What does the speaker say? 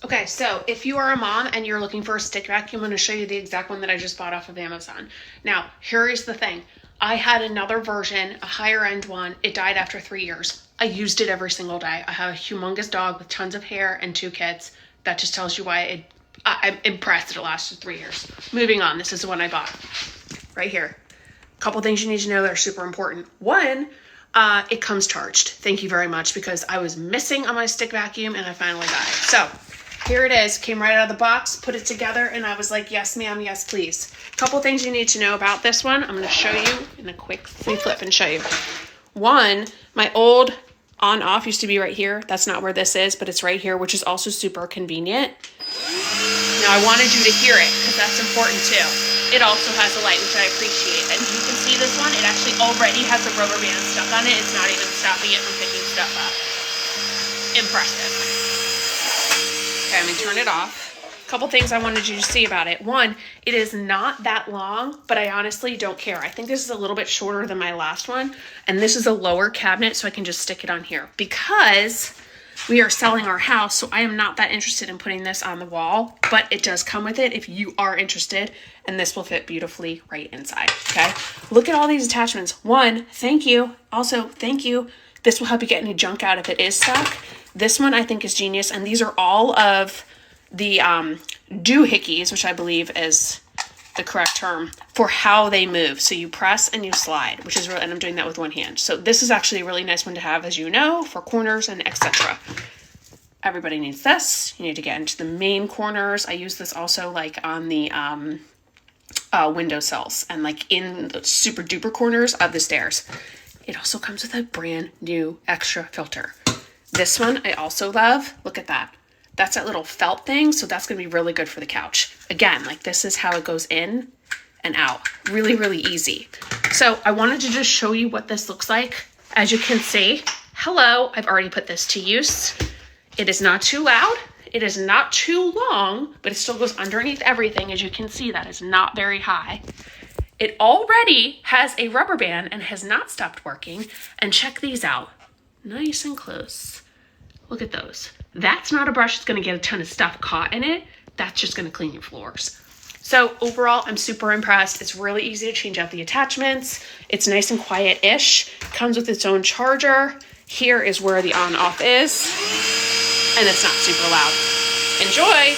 Okay, so if you are a mom and you're looking for a stick vacuum, I'm going to show you the exact one that I just bought off of Amazon. Now, here is the thing. I had another version, a higher end one. It died after 3 years. I used it every single day. I have a humongous dog with tons of hair and 2 kids. That just tells you why I'm impressed that it lasted 3 years. Moving on, this is the one I bought. Right here. A couple things you need to know that are super important. One, it comes charged. Thank you very much, because I was missing on my stick vacuum and I finally got it. So here it is, came right out of the box, put it together, and I was like, yes, ma'am, yes, please. A couple things you need to know about this one. I'm going to show you in a quick flip and show you. One, my old on-off used to be right here. That's not where this is, but it's right here, which is also super convenient. Now, I wanted you to hear it because that's important too. It also has a light, which I appreciate. And you can see this one, it actually already has a rubber band stuck on it. It's not even stopping it from picking stuff up. Impressive. Okay, I'm gonna turn it off. A couple things I wanted you to see about it. One, it is not that long, but I honestly don't care. I think this is a little bit shorter than my last one, and this is a lower cabinet, so I can just stick it on here. Because we are selling our house, so I am not that interested in putting this on the wall, but it does come with it if you are interested, and this will fit beautifully right inside, okay? Look at all these attachments. One, thank you. Also, thank you. This will help you get any junk out if it is stuck. This one I think is genius, and these are all of the doohickeys, which I believe is the correct term for how they move. So you press and you slide, which is really, and I'm doing that with one hand. So this is actually a really nice one to have, as you know, for corners and etc. Everybody needs this. You need to get into the main corners. I use this also like on the window sills and like in the super duper corners of the stairs. It also comes with a brand new extra filter. This one I also love. Look at that. That's that little felt thing, so that's going to be really good for the couch. Again, like this is how it goes in and out. Really, really easy. So I wanted to just show you what this looks like. As you can see, hello, I've already put this to use. It is not too loud. It is not too long, but it still goes underneath everything. As you can see, that is not very high. It already has a rubber band and has not stopped working. And check these out. Nice and close. Look at those. That's not a brush that's going to get a ton of stuff caught in it. That's just going to clean your floors. So overall, I'm super impressed. It's really easy to change out the attachments. It's nice and quiet-ish. Comes with its own charger. Here is where the on-off is. And it's not super loud. Enjoy!